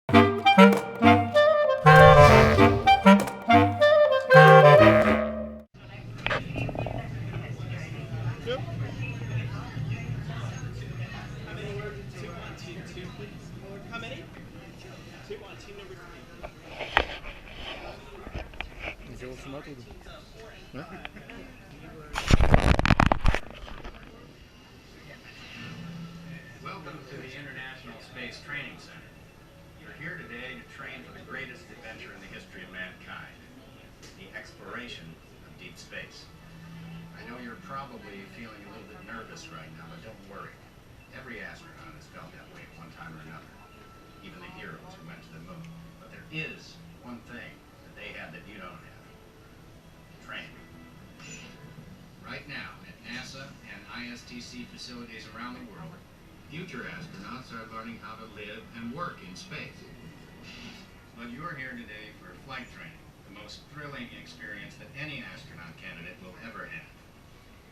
Eu vou filmar tudo, né? Welcome to the International Space Training Center. You're here today to train for the greatest adventure in the history of mankind, the exploration of deep space. I know you're probably feeling a little bit nervous right now, but don't worry. Every astronaut has felt that way at one time or another, even the heroes who went to the moon. But there is one thing that they have that you don't have. Training. Right now, at NASA and ISTC facilities around the world, future astronauts are learning how to live and work in space. But you're here today for flight training, the most thrilling experience that any astronaut candidate will ever have.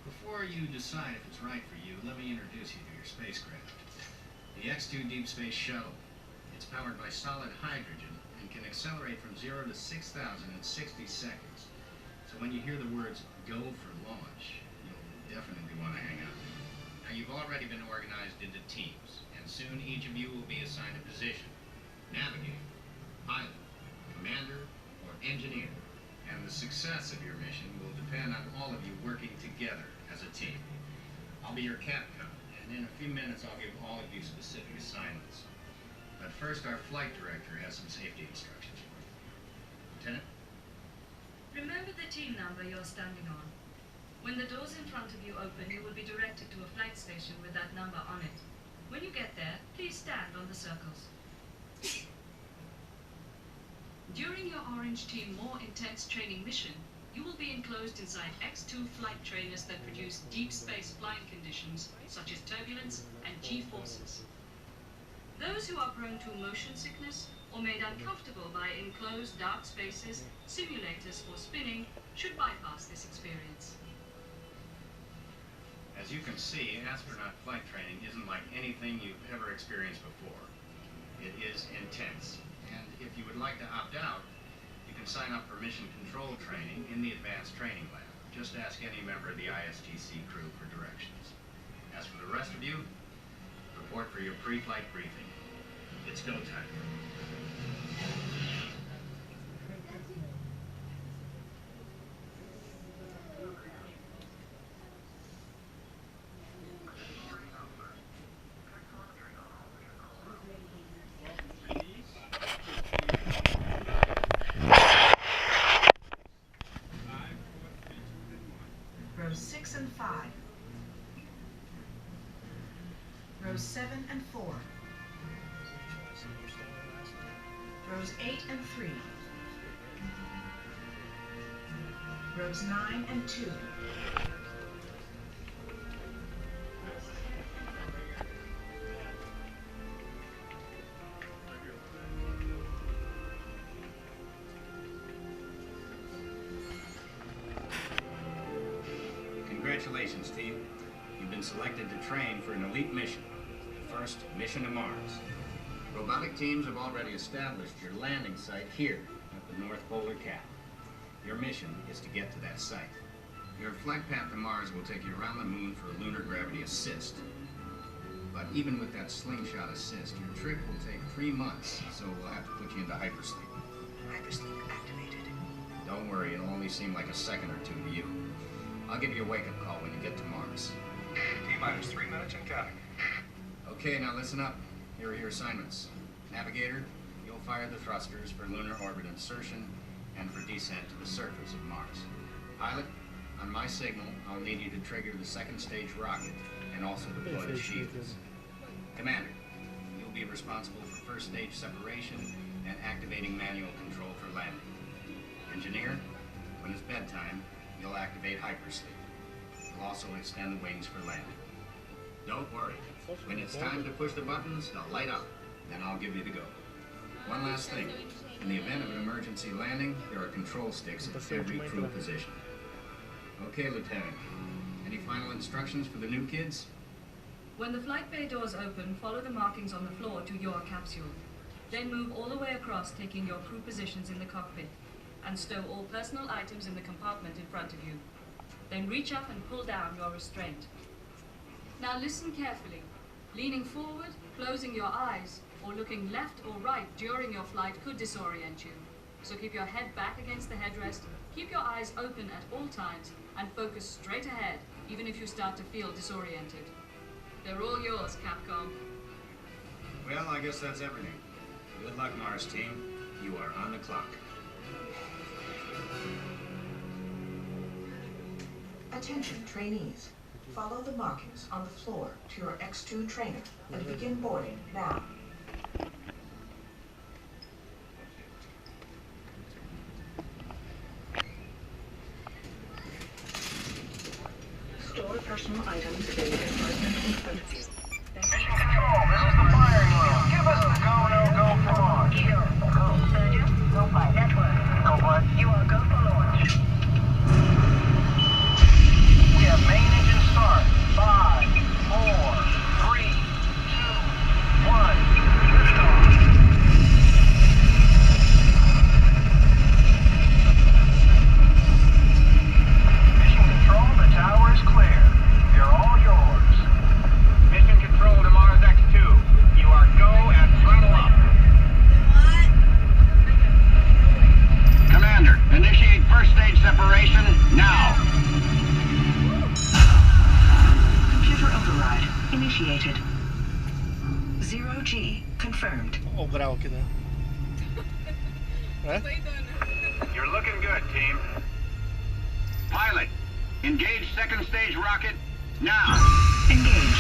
Before you decide if it's right for you, let me introduce you to your spacecraft. The X-2 Deep Space Shuttle. It's powered by solid hydrogen and can accelerate from 0 to 6,000 in 60 seconds. So when you hear the words, "go for launch," you'll definitely want to hang out. Now, you've already been organized into teams, and soon each of you will be assigned a position: navigator, pilot, commander, or engineer. And the success of your mission will depend on all of you working together as a team. I'll be your capcom, and in a few minutes I'll give all of you specific assignments. But first, our flight director has some safety instructions for you. Lieutenant? Remember the team number you're standing on. When the doors in front of you open, you will be directed to a flight station with that number on it. When you get there, please stand on the circles. During your Orange Team More Intense Training mission, you will be enclosed inside X-2 flight trainers that produce deep space flying conditions such as turbulence and G-forces. Those who are prone to motion sickness or made uncomfortable by enclosed dark spaces, simulators, or spinning should bypass this experience. As you can see, astronaut flight training isn't like anything you've ever experienced before. It is intense, and if you would like to opt out, you can sign up for mission control training in the Advanced Training Lab. Just ask any member of the ISTC crew for directions. As for the rest of you, report for your pre-flight briefing. It's go time. Rows 6 and 5. Rows 7 and 4. Rows 8 and 3. Rows 9 and 2. Congratulations, team. You've been selected to train for an elite mission, the first mission to Mars. Robotic teams have already established your landing site here at the North Polar Cap. Your mission is to get to that site. Your flight path to Mars will take you around the moon for a lunar gravity assist. But even with that slingshot assist, your trip will take 3 months, so we'll have to put you into hypersleep. Hypersleep activated. Don't worry, it'll only seem like a second or two to you. I'll give you a wake-up call when you get to Mars. T-minus 3 minutes and counting. Okay, now listen up. Here are your assignments. Navigator, you'll fire the thrusters for lunar orbit insertion and for descent to the surface of Mars. Pilot, on my signal, I'll need you to trigger the second stage rocket and also deploy the shields. Commander, you'll be responsible for first stage separation and activating manual control for landing. Engineer, when it's bedtime, you'll activate hypersleep. You'll also extend the wings for landing. Don't worry. When it's time to push the buttons, they'll light up. Then I'll give you the go. One last thing. In the event of an emergency landing, there are control sticks at every crew position. Okay, Lieutenant. Any final instructions for the new kids? When the flight bay doors open, follow the markings on the floor to your capsule. Then move all the way across, taking your crew positions in the cockpit, and stow all personal items in the compartment in front of you. Then reach up and pull down your restraint. Now listen carefully. Leaning forward, closing your eyes, or looking left or right during your flight could disorient you. So keep your head back against the headrest, keep your eyes open at all times, and focus straight ahead, even if you start to feel disoriented. They're all yours, Capcom. Well, I guess that's everything. Good luck, Mars team. You are on the clock. Attention, trainees. Follow the markings on the floor to your X2 trainer and begin boarding now. Store personal items in the compartment in front of you. Mission Control, this is the firing room. Give us the go, no go for launch. Go, Sergio. Go by network. Go what? You are go for launch. We have main engine start. 5, 4, 3, 2, 1. Liftoff. Mission Control, the tower is clear. You're all yours. Mission Control to Mars X2. You are go and throttle up. Commander, initiate first stage separation now. Computer override initiated. 0G confirmed. Olha o grau aqui, né? É? You're looking good, team. Pilot, engage second stage rocket now. Engaged.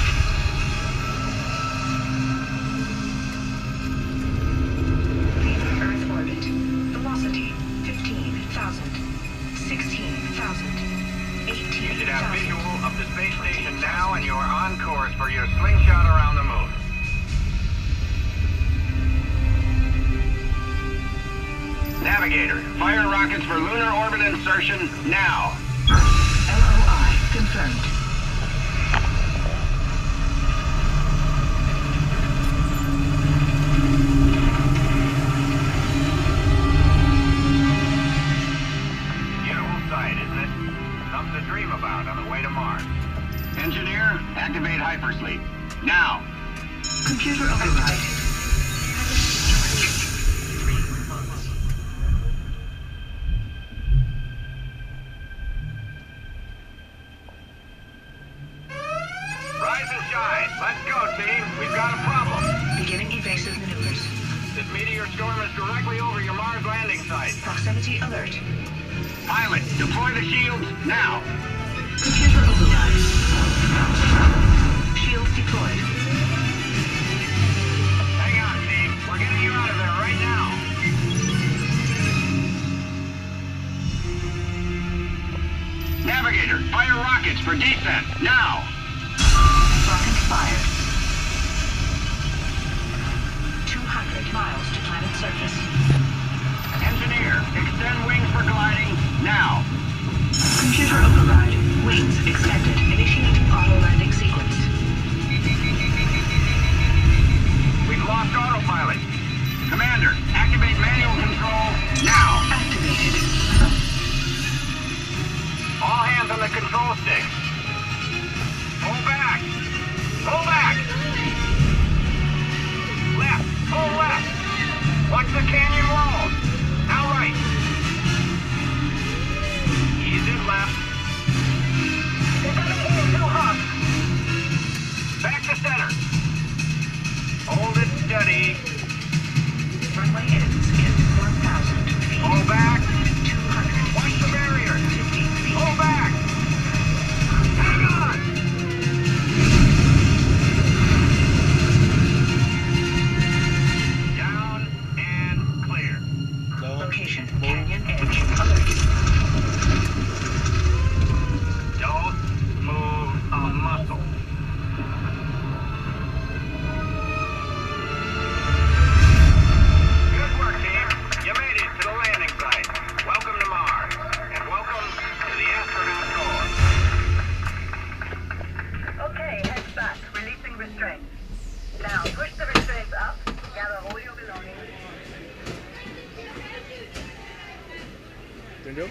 Leaving Earth orbit. Velocity 15,000. 16,000. You should have 18,000. visual of the space station now, and you are on course for your slingshot around the moon. Navigator, fire rockets for lunar orbit insertion now. LOI confirmed. Beautiful sight, isn't it? Something to dream about on the way to Mars. Engineer, activate hypersleep. Now. Computer override. Rise and shine. Let's go, team. We've got a problem. Beginning evasive maneuvers. This meteor storm is directly over your Mars landing site. Proximity alert. Pilot, deploy the shields now. Computer override. Shields deployed. Hang on, team. We're getting you out of there right now. Navigator, fire rockets for descent now. Rockets fired. 200 miles to planet surface. Engineer, extend wings for gliding now. Computer override. Wings extended. Initiating auto landing sequence. We've lost autopilot. Commander, activate manual control now. Activated. All hands on the control stick. Pull back. Pull back. Left. Pull left. Watch the canyon wall. Now right. Ease it left. They're coming in too hot. Back to center. Hold it steady. Runway ends in 1,000 feet. Pull back. 200 Watch the barrier. 50 feet. Pull back. Hang on. Down and clear. Entendeu?